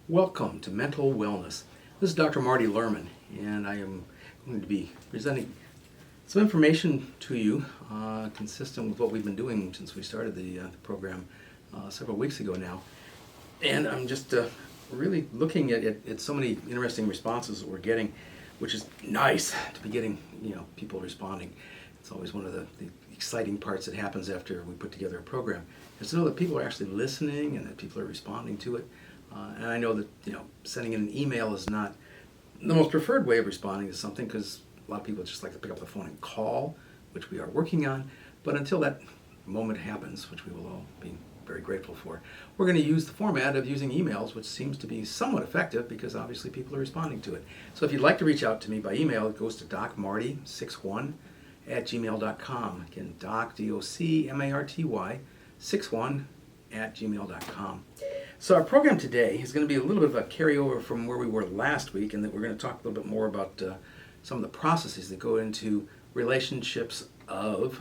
Welcome to Mental Wellness. This is Dr. Marty Lerman, and I am going to be presenting some information to you consistent with what we've been doing since we started the program several weeks ago now. And I'm just really looking at so many interesting responses that we're getting, which is nice to be getting people responding. It's always one of the exciting parts that happens after we put together a program, is to know that people are actually listening and that people are responding to it. And I know that sending in an email is not the most preferred way of responding to something, because a lot of people just like to pick up the phone and call, which we are working on. But until that moment happens, which we will all be very grateful for, we're going to use the format of using emails, which seems to be somewhat effective because obviously people are responding to it. So if you'd like to reach out to me by email, it goes to docmarty61@gmail.com. Again, DocMarty 61@gmail.com. So our program today is going to be a little bit of a carryover from where we were last week, and that we're going to talk a little bit more about some of the processes that go into relationships of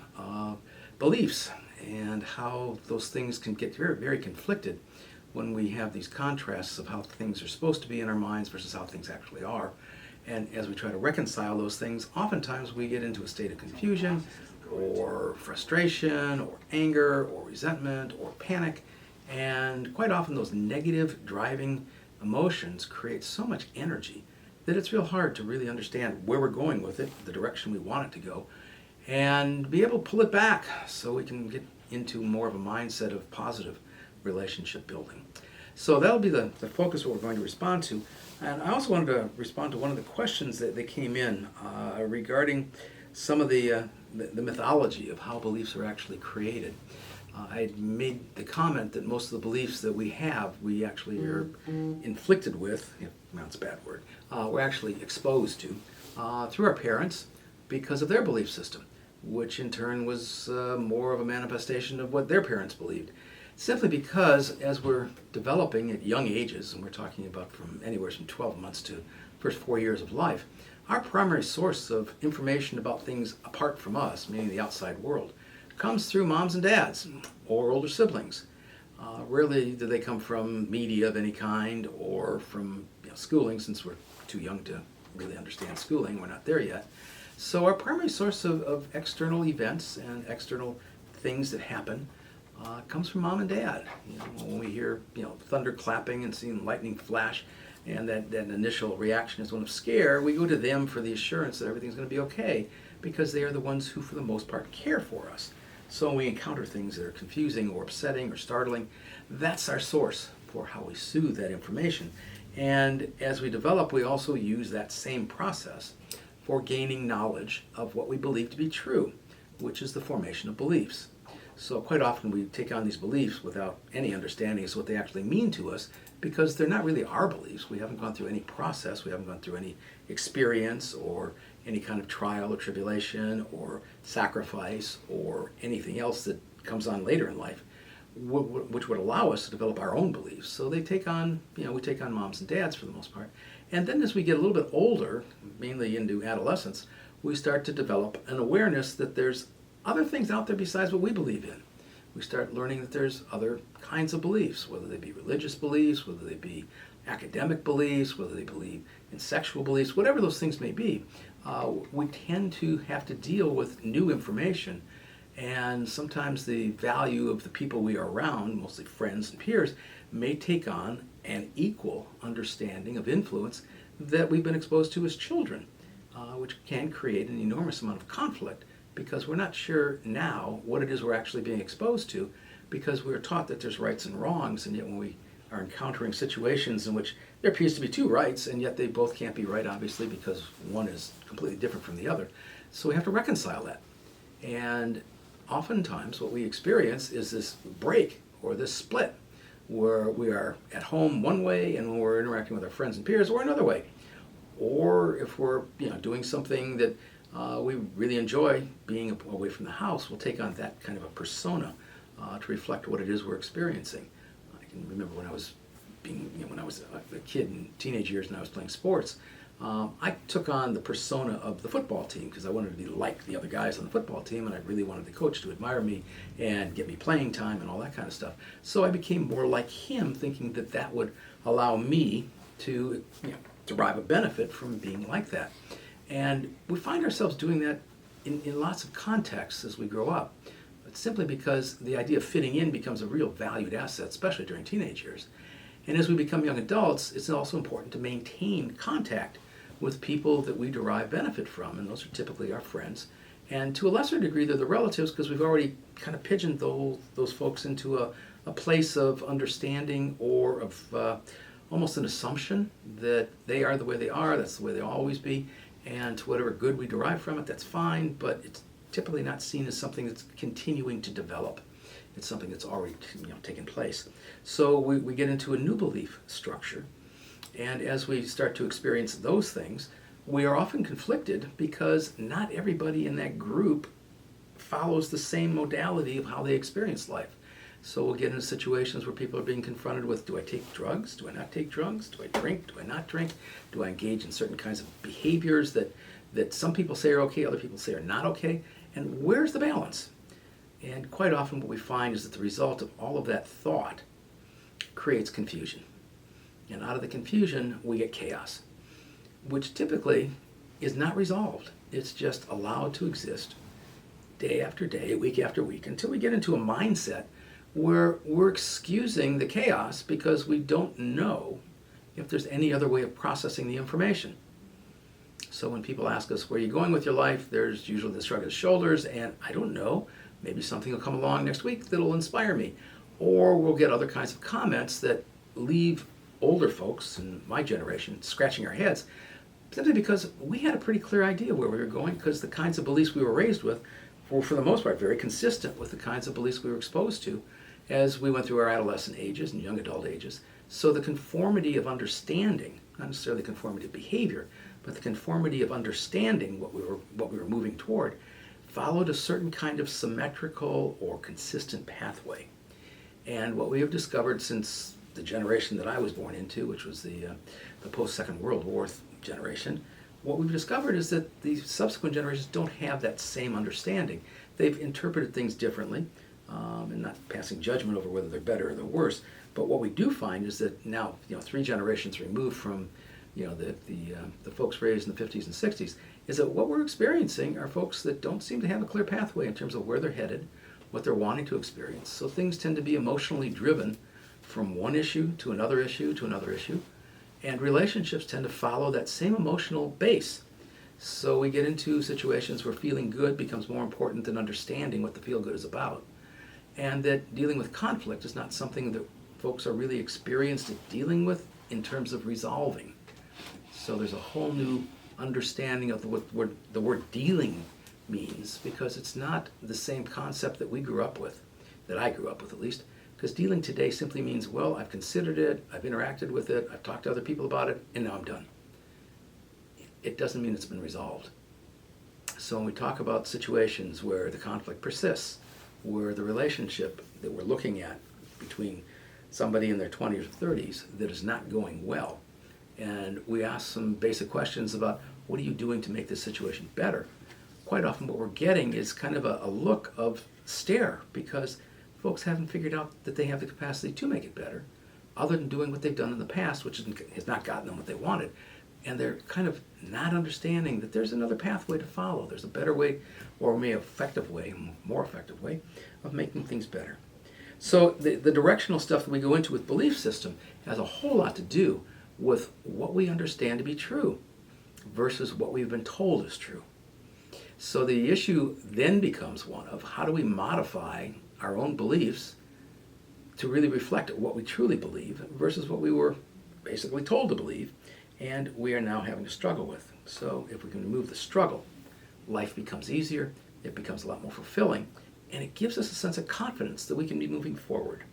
beliefs and how those things can get very, very conflicted when we have these contrasts of how things are supposed to be in our minds versus how things actually are. And as we try to reconcile those things, oftentimes we get into a state of confusion or frustration or anger or resentment or panic. And quite often those negative driving emotions create so much energy that it's real hard to really understand where we're going with it, the direction we want it to go, and be able to pull it back so we can get into more of a mindset of positive relationship building. So that'll be the focus of what we're going to respond to. And I also wanted to respond to one of the questions that came in regarding some of the mythology of how beliefs are actually created. I made the comment that most of the beliefs that we have, we actually are inflicted with, that's a bad word, we're actually exposed to through our parents because of their belief system, which in turn was more of a manifestation of what their parents believed. Simply because as we're developing at young ages, and we're talking about from anywhere from 12 months to first 4 years of life, our primary source of information about things apart from us, meaning the outside world, comes through moms and dads or older siblings. Rarely do they come from media of any kind or from schooling, since we're too young to really understand schooling. We're not there yet. So our primary source of external events and external things that happen comes from mom and dad. When we hear thunder clapping and seeing lightning flash, and that initial reaction is one of scare, we go to them for the assurance that everything's going to be okay, because they are the ones who, for the most part, care for us. So when we encounter things that are confusing or upsetting or startling, that's our source for how we soothe that information. And as we develop, we also use that same process for gaining knowledge of what we believe to be true, which is the formation of beliefs. So quite often we take on these beliefs without any understanding as to what they actually mean to us, because they're not really our beliefs. We haven't gone through any process, we haven't gone through any experience or any kind of trial or tribulation or sacrifice or anything else that comes on later in life, which would allow us to develop our own beliefs. So they take on, we take on moms and dads for the most part. And then as we get a little bit older, mainly into adolescence, we start to develop an awareness that there's other things out there besides what we believe in. We start learning that there's other kinds of beliefs, whether they be religious beliefs, whether they be academic beliefs, whether they believe in sexual beliefs, whatever those things may be. We tend to have to deal with new information, and sometimes the value of the people we are around, mostly friends and peers, may take on an equal understanding of influence that we've been exposed to as children, which can create an enormous amount of conflict, because we're not sure now what it is we're actually being exposed to, because we're taught that there's rights and wrongs, and yet when we are encountering situations in which there appears to be two rights, and yet they both can't be right, obviously, because one is completely different from the other. So we have to reconcile that. And oftentimes what we experience is this break or this split, where we are at home one way, and when we're interacting with our friends and peers, we're another way. Or if we're doing something that we really enjoy, being away from the house, we'll take on that kind of a persona to reflect what it is we're experiencing. I can remember when I was a kid in teenage years and I was playing sports, I took on the persona of the football team because I wanted to be like the other guys on the football team, and I really wanted the coach to admire me and get me playing time and all that kind of stuff. So I became more like him, thinking that that would allow me to derive a benefit from being like that. And we find ourselves doing that in lots of contexts as we grow up. But simply because the idea of fitting in becomes a real valued asset, especially during teenage years. And as we become young adults, it's also important to maintain contact with people that we derive benefit from, and those are typically our friends. And to a lesser degree, they're the relatives because we've already kind of pigeoned those folks into a place of understanding or of almost an assumption that they are the way they are, that's the way they'll always be, and to whatever good we derive from it, that's fine, but it's typically not seen as something that's continuing to develop. It's something that's already taken place. So we get into a new belief structure, and as we start to experience those things, we are often conflicted because not everybody in that group follows the same modality of how they experience life. So we'll get into situations where people are being confronted with, do I take drugs? Do I not take drugs? Do I drink? Do I not drink? Do I engage in certain kinds of behaviors that some people say are okay, other people say are not okay? And where's the balance? And quite often what we find is that the result of all of that thought creates confusion. And out of the confusion, we get chaos, which typically is not resolved. It's just allowed to exist day after day, week after week, until we get into a mindset where we're excusing the chaos because we don't know if there's any other way of processing the information. So when people ask us, where are you going with your life? There's usually the shrug of the shoulders, and I don't know, maybe something will come along next week that'll inspire me. Or we'll get other kinds of comments that leave older folks in my generation scratching our heads, simply because we had a pretty clear idea where we were going, because the kinds of beliefs we were raised with were, for the most part, very consistent with the kinds of beliefs we were exposed to as we went through our adolescent ages and young adult ages. So the conformity of understanding, not necessarily the conformity of behavior, but the conformity of understanding what we were moving toward, followed a certain kind of symmetrical or consistent pathway. And what we have discovered since the generation that I was born into, which was the post-Second World War generation, what we've discovered is that the subsequent generations don't have that same understanding. They've interpreted things differently, and not passing judgment over whether they're better or they're worse. But what we do find is that now, 3 generations removed from, the folks raised in the 50s and 60s, is that what we're experiencing are folks that don't seem to have a clear pathway in terms of where they're headed, what they're wanting to experience. So things tend to be emotionally driven from one issue to another issue to another issue, and relationships tend to follow that same emotional base. So we get into situations where feeling good becomes more important than understanding what the feel good is about, and that dealing with conflict is not something that folks are really experienced at dealing with in terms of resolving. So there's a whole new understanding of what the word dealing means, because it's not the same concept that we grew up with, that I grew up with at least, because dealing today simply means, well, I've considered it, I've interacted with it, I've talked to other people about it, and now I'm done. It doesn't mean it's been resolved. So when we talk about situations where the conflict persists, where the relationship that we're looking at between somebody in their 20s or 30s that is not going well, and we ask some basic questions about what are you doing to make this situation better, quite often what we're getting is kind of a look of stare, because folks haven't figured out that they have the capacity to make it better, other than doing what they've done in the past, which has not gotten them what they wanted. And they're kind of not understanding that there's another pathway to follow. There's a better way, or more effective way of making things better. So the directional stuff that we go into with belief system has a whole lot to do with what we understand to be true versus what we've been told is true. So the issue then becomes one of how do we modify our own beliefs to really reflect what we truly believe versus what we were basically told to believe, and we are now having to struggle with. So if we can remove the struggle, life becomes easier, it becomes a lot more fulfilling, and it gives us a sense of confidence that we can be moving forward.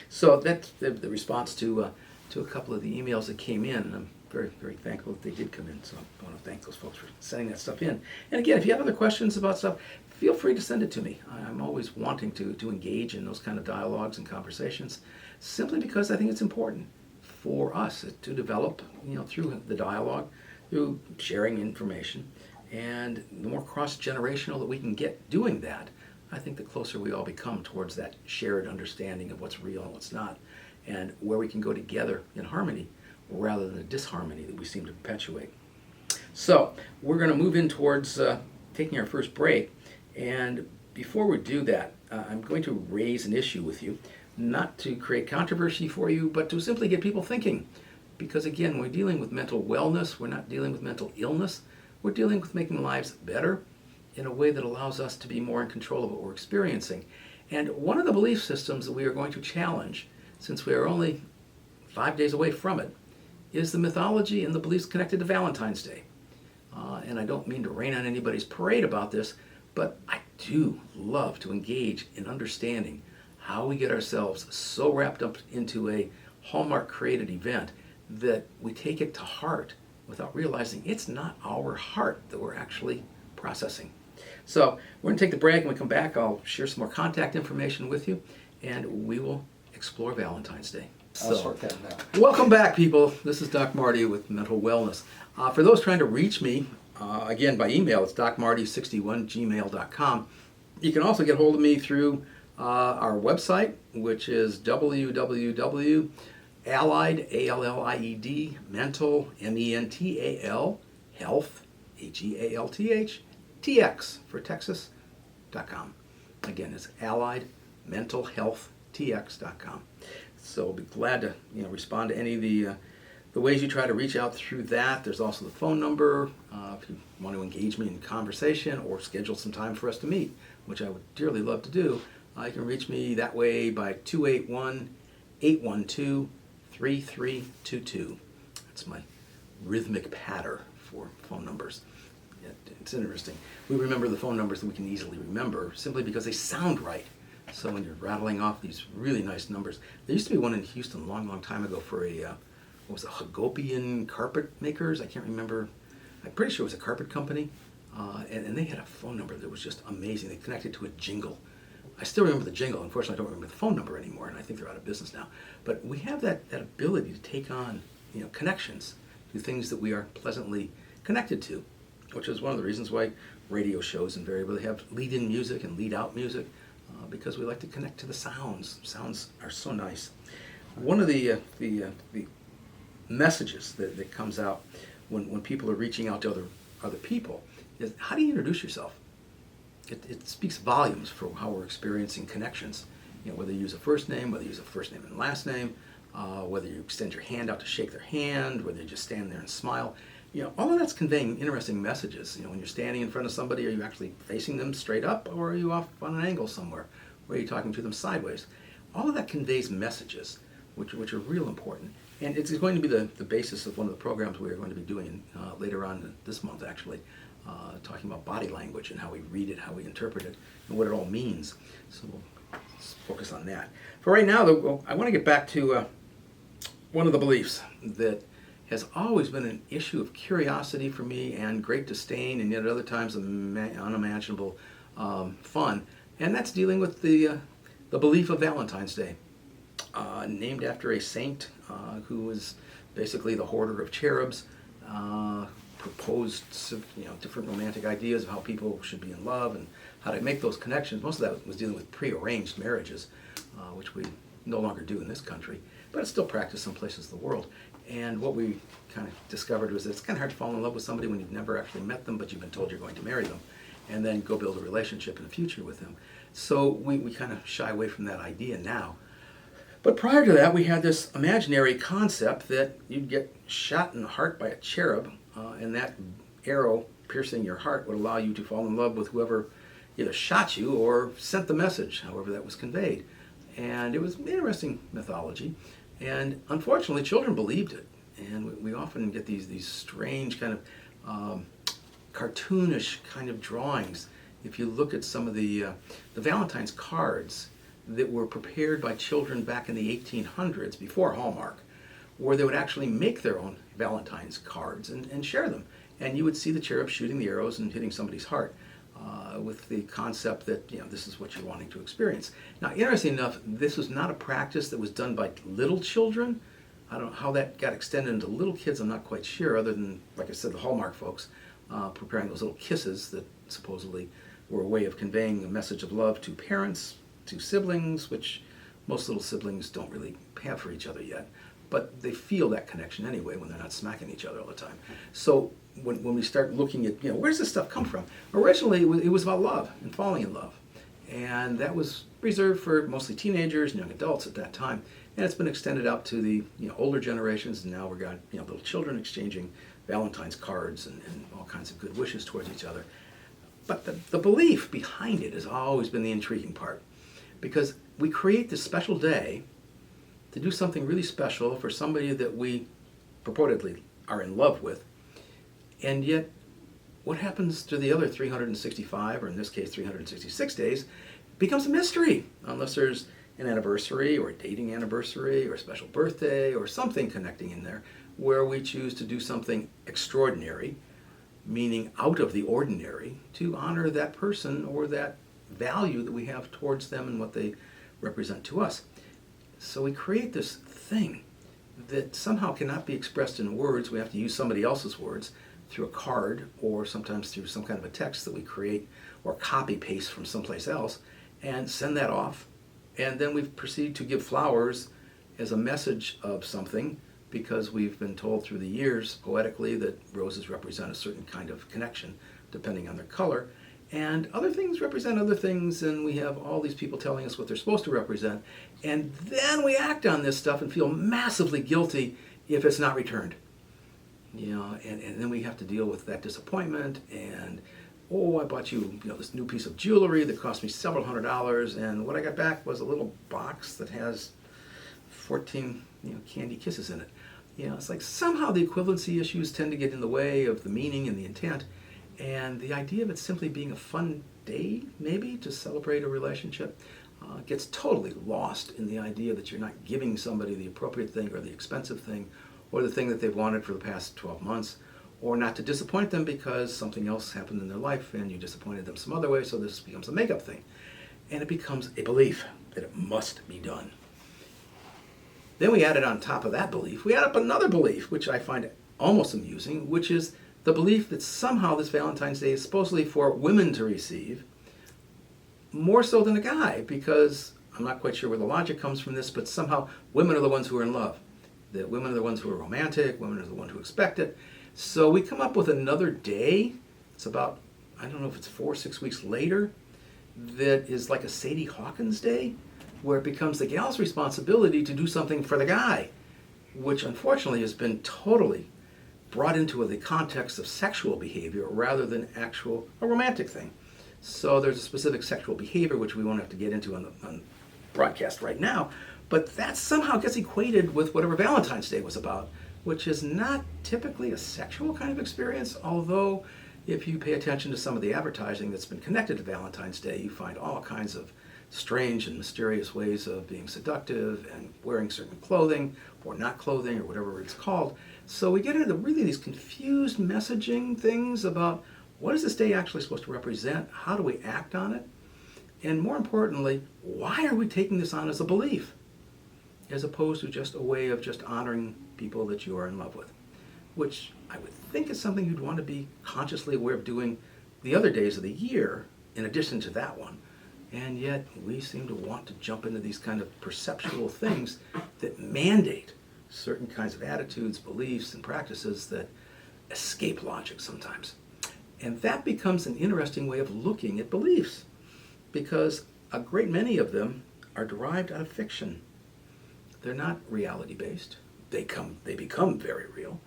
So that's the response to a couple of the emails that came in, and I'm very, very thankful that they did come in. So I want to thank those folks for sending that stuff in. And again, if you have other questions about stuff, feel free to send it to me. I'm always wanting to engage in those kind of dialogues and conversations, simply because I think it's important. for us to develop, through the dialogue, through sharing information. And the more cross-generational that we can get doing that, I think the closer we all become towards that shared understanding of what's real and what's not, and where we can go together in harmony rather than the disharmony that we seem to perpetuate. So we're going to move in towards taking our first break. And before we do that, I'm going to raise an issue with you, not to create controversy for you, but to simply get people thinking. Because again, when we're dealing with mental wellness, we're not dealing with mental illness. We're dealing with making lives better in a way that allows us to be more in control of what we're experiencing. And one of the belief systems that we are going to challenge, since we are only 5 days away from it, is the mythology and the beliefs connected to Valentine's Day. And I don't mean to rain on anybody's parade about this, but I do love to engage in understanding how we get ourselves so wrapped up into a Hallmark created event that we take it to heart without realizing it's not our heart that we're actually processing. So we're going to take the break. When we come back, I'll share some more contact information with you, and we will explore Valentine's Day. I'll sort that out. Welcome back, people. This is Doc Marty with Mental Wellness. For those trying to reach me, again, by email, it's docmarty61gmail.com. You can also get hold of me through our website, which is www.allied, A-L-L-I-E-D, mental, M-E-N-T-A-L, health, H-E-A-L-T-H, TX for Texas.com. Again, it's allied, mental health, TX.com. So we'll be glad to respond to any of the ways you try to reach out through that. There's also the phone number if you want to engage me in conversation or schedule some time for us to meet, which I would dearly love to do. You can reach me that way by 281-812-3322. That's my rhythmic patter for phone numbers. It's interesting. We remember the phone numbers that we can easily remember simply because they sound right. So when you're rattling off these really nice numbers, there used to be one in Houston a long, long time ago for Hagopian carpet makers. I can't remember. I'm pretty sure it was a carpet company, and they had a phone number that was just amazing. They connected to a jingle. I still remember the jingle. Unfortunately, I don't remember the phone number anymore, and I think they're out of business now. But we have that ability to take on connections to things that we are pleasantly connected to, which is one of the reasons why radio shows invariably have lead-in music and lead-out music, because we like to connect to the sounds. Sounds are so nice. One of the messages that comes out when people are reaching out to other people is, how do you introduce yourself? It speaks volumes for how we're experiencing connections. Whether you use a first name, whether you use a first name and last name, whether you extend your hand out to shake their hand, whether you just stand there and smile. All of that's conveying interesting messages. When you're standing in front of somebody, are you actually facing them straight up, or are you off on an angle somewhere? Or are you talking to them sideways? All of that conveys messages, which are real important. And it's going to be the basis of one of the programs we're going to be doing later on this month, actually, talking about body language and how we read it, how we interpret it, and what it all means. So we'll focus on that. For right now, though, I want to get back to one of the beliefs that has always been an issue of curiosity for me and great disdain, and yet at other times unimaginable fun, and that's dealing with the belief of Valentine's Day, named after a saint who was basically the hoarder of cherubs, proposed different romantic ideas of how people should be in love and how to make those connections. Most of that was dealing with prearranged marriages, which we no longer do in this country, but it's still practiced some places in the world. And what we kind of discovered was that it's kind of hard to fall in love with somebody when you've never actually met them, but you've been told you're going to marry them, and then go build a relationship in the future with them. So we kind of shy away from that idea now. But prior to that, we had this imaginary concept that you'd get shot in the heart by a cherub, and that arrow piercing your heart would allow you to fall in love with whoever either shot you or sent the message, however that was conveyed. And it was an interesting mythology. And unfortunately, children believed it. And we often get these strange kind of cartoonish kind of drawings. If you look at some of the Valentine's cards that were prepared by children back in the 1800s, before Hallmark, where they would actually make their own Valentine's cards and share them. And you would see the cherub shooting the arrows and hitting somebody's heart with the concept that, this is what you're wanting to experience. Now, interesting enough, this was not a practice that was done by little children, I don't know how that got extended into little kids. I'm not quite sure, other than, like I said, the Hallmark folks preparing those little kisses that supposedly were a way of conveying a message of love to parents, to siblings, which most little siblings don't really have for each other yet. But they feel that connection anyway when they're not smacking each other all the time. So when we start looking at, where does this stuff come from? Originally, it was about love and falling in love. And that was reserved for mostly teenagers and young adults at that time. And it's been extended out to the older generations. And now we've got little children exchanging Valentines cards and all kinds of good wishes towards each other. But the belief behind it has always been the intriguing part. Because we create this special day to do something really special for somebody that we purportedly are in love with. And yet, what happens to the other 365, or in this case 366 days, becomes a mystery, unless there's an anniversary or a dating anniversary or a special birthday or something connecting in there where we choose to do something extraordinary, meaning out of the ordinary, to honor that person or that value that we have towards them and what they represent to us. So we create this thing that somehow cannot be expressed in words. We have to use somebody else's words through a card or sometimes through some kind of a text that we create or copy paste from someplace else and send that off. And then we proceed to give flowers as a message of something, because we've been told through the years poetically that roses represent a certain kind of connection depending on their color. And other things represent other things, and we have all these people telling us what they're supposed to represent. And then we act on this stuff and feel massively guilty if it's not returned. And then we have to deal with that disappointment. And, I bought you, this new piece of jewelry that cost me several $100s, and what I got back was a little box that has 14, candy kisses in it. It's like somehow the equivalency issues tend to get in the way of the meaning and the intent. And the idea of it simply being a fun day, maybe, to celebrate a relationship, gets totally lost in the idea that you're not giving somebody the appropriate thing or the expensive thing or the thing that they've wanted for the past 12 months, or not to disappoint them because something else happened in their life and you disappointed them some other way, so this becomes a makeup thing. And it becomes a belief that it must be done. Then we added on top of that belief, we add up another belief, which I find almost amusing, which is the belief that somehow this Valentine's Day is supposedly for women to receive, more so than a guy, because I'm not quite sure where the logic comes from this, but somehow women are the ones who are in love. That women are the ones who are romantic, women are the ones who expect it. So we come up with another day, it's about, I don't know if it's 4 or 6 weeks later, that is like a Sadie Hawkins Day, where it becomes the gal's responsibility to do something for the guy, which unfortunately has been totally brought into the context of sexual behavior rather than a romantic thing. So there's a specific sexual behavior which we won't have to get into on broadcast right now, but that somehow gets equated with whatever Valentine's Day was about, which is not typically a sexual kind of experience, although if you pay attention to some of the advertising that's been connected to Valentine's Day, you find all kinds of strange and mysterious ways of being seductive and wearing certain clothing or not clothing or whatever it's called. So we get into really these confused messaging things about what is this day actually supposed to represent? How do we act on it? And more importantly, why are we taking this on as a belief as opposed to just a way of just honoring people that you are in love with? Which I would think is something you'd want to be consciously aware of doing the other days of the year in addition to that one. And yet we seem to want to jump into these kind of perceptual things that mandate certain kinds of attitudes, beliefs, and practices that escape logic sometimes. And that becomes an interesting way of looking at beliefs, because a great many of them are derived out of fiction. They're not reality-based. They become very real,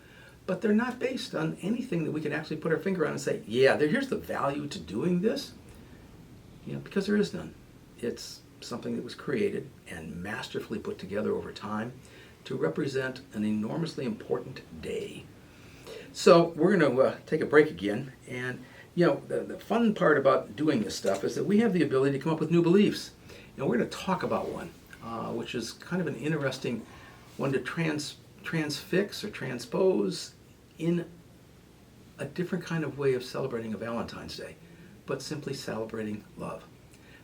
but they're not based on anything that we can actually put our finger on and say, yeah, here's the value to doing this. Because there is none. It's something that was created and masterfully put together over time to represent an enormously important day. So we're going to take a break again. And, the fun part about doing this stuff is that we have the ability to come up with new beliefs. We're going to talk about one, which is kind of an interesting one to transfix or transpose in a different kind of way of celebrating a Valentine's Day, but simply celebrating love.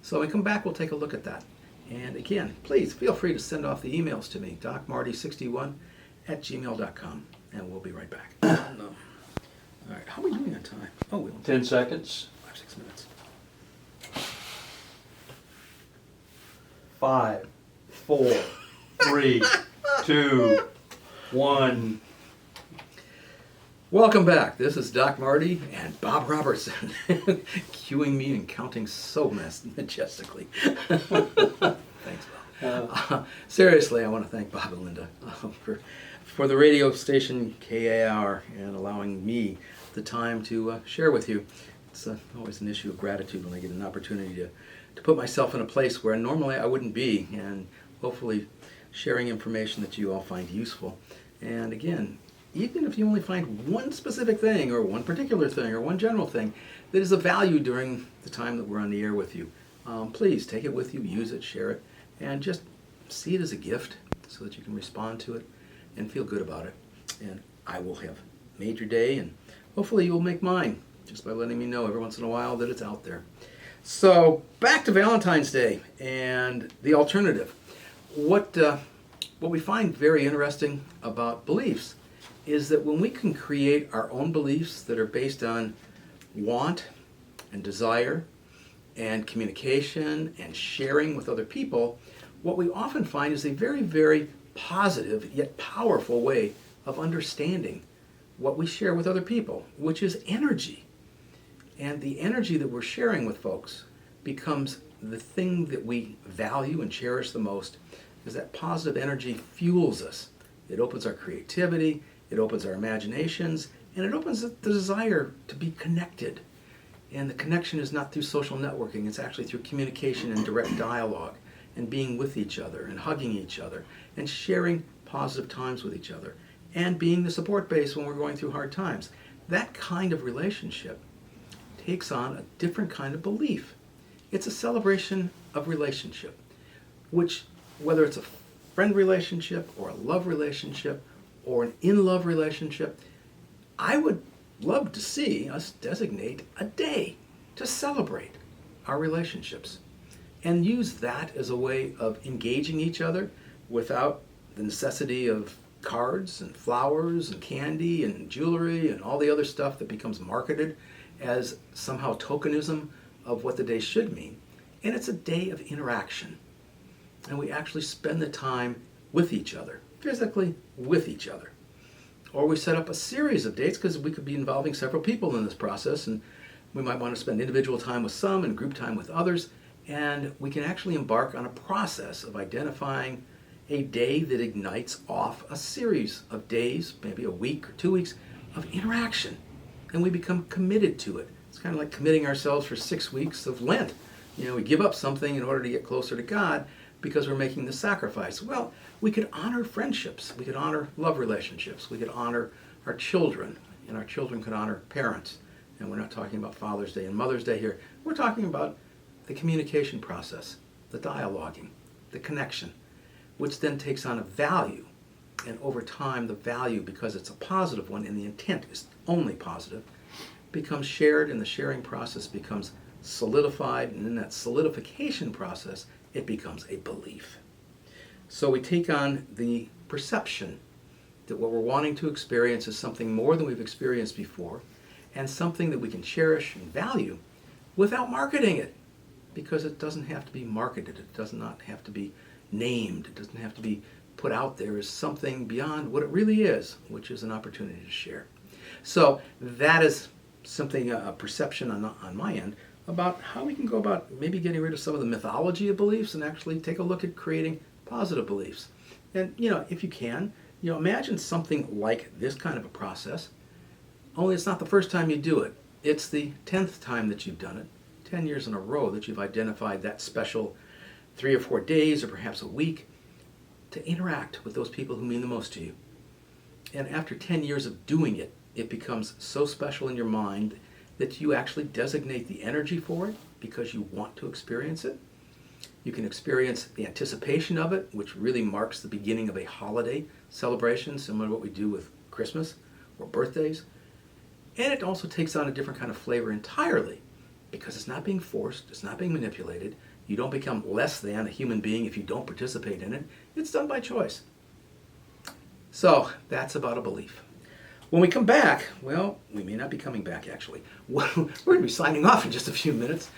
So when we come back, we'll take a look at that. And again, please feel free to send off the emails to me, docmarty61 valentines@gmail.com, and we'll be right back. No. All right, how are we doing on time? Oh, we only 10 seconds. 5-6 minutes. 5, 4, 3, 2, 1. Welcome back. This is Doc Marty and Bob Robertson, cueing me and counting so majestically. Thanks, Bob. Seriously, I want to thank Bob and Linda for the radio station KAR and allowing me the time to share with you. It's always an issue of gratitude when I get an opportunity to put myself in a place where normally I wouldn't be, and hopefully sharing information that you all find useful. And again, even if you only find one specific thing or one particular thing or one general thing that is of value during the time that we're on the air with you, please take it with you, use it, share it, and just see it as a gift so that you can respond to it and feel good about it. And I will have made your day, and hopefully you'll make mine just by letting me know every once in a while that it's out there. So back to Valentine's Day and the alternative. What we find very interesting about beliefs is that when we can create our own beliefs that are based on want and desire and communication and sharing with other people, what we often find is a very, very positive yet powerful way of understanding what we share with other people, which is energy. And the energy that we're sharing with folks becomes the thing that we value and cherish the most, because that positive energy fuels us. It opens our creativity, it opens our imaginations, and it opens the desire to be connected. And the connection is not through social networking, it's actually through communication and direct dialogue, and being with each other, and hugging each other, and sharing positive times with each other, and being the support base when we're going through hard times. That kind of relationship takes on a different kind of belief. It's a celebration of relationship, which, whether it's a friend relationship or a love relationship or an in-love relationship, I would love to see us designate a day to celebrate our relationships and use that as a way of engaging each other without the necessity of cards and flowers and candy and jewelry and all the other stuff that becomes marketed as somehow tokenism of what the day should mean. And it's a day of interaction. And we actually spend the time with each other, physically with each other. Or we set up a series of dates, because we could be involving several people in this process, and we might want to spend individual time with some and group time with others, and we can actually embark on a process of identifying a day that ignites off a series of days, maybe a week or 2 weeks, of interaction. And we become committed to it. It's kind of like committing ourselves for 6 weeks of Lent. We give up something in order to get closer to God because we're making the sacrifice. Well, we could honor friendships. We could honor love relationships. We could honor our children, and our children could honor parents. And we're not talking about Father's Day and Mother's Day here. We're talking about the communication process, the dialoguing, the connection, which then takes on a value. And over time, the value, because it's a positive one and the intent is only positive, becomes shared, and the sharing process becomes solidified, and in that solidification process, it becomes a belief. So we take on the perception that what we're wanting to experience is something more than we've experienced before, and something that we can cherish and value without marketing it, because it doesn't have to be marketed. It does not have to be named. It doesn't have to be put out there as something beyond what it really is, which is an opportunity to share. So that is something, a perception on my end, about how we can go about maybe getting rid of some of the mythology of beliefs and actually take a look at creating positive beliefs. And, if you can, imagine something like this kind of a process, only it's not the first time you do it. It's the 10th time that you've done it, 10 years in a row that you've identified that special 3 or 4 days or perhaps a week to interact with those people who mean the most to you. And after 10 years of doing it, it becomes so special in your mind that you actually designate the energy for it because you want to experience it. You can experience the anticipation of it, which really marks the beginning of a holiday celebration, similar to what we do with Christmas or birthdays. And it also takes on a different kind of flavor entirely, because it's not being forced, it's not being manipulated. You don't become less than a human being if you don't participate in it. It's done by choice. So that's about a belief. When we come back, well, we may not be coming back actually. We're going to be signing off in just a few minutes.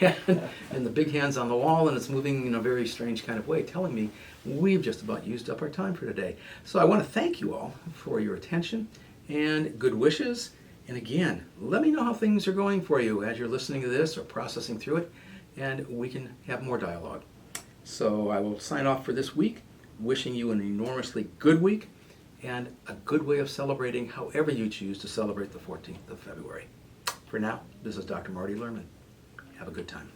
And the big hand's on the wall and it's moving in a very strange kind of way, telling me we've just about used up our time for today. So I want to thank you all for your attention and good wishes. And again, let me know how things are going for you as you're listening to this or processing through it, and we can have more dialogue. So I will sign off for this week, wishing you an enormously good week and a good way of celebrating however you choose to celebrate the 14th of February. For now, this is Dr. Marty Lerman. Have a good time.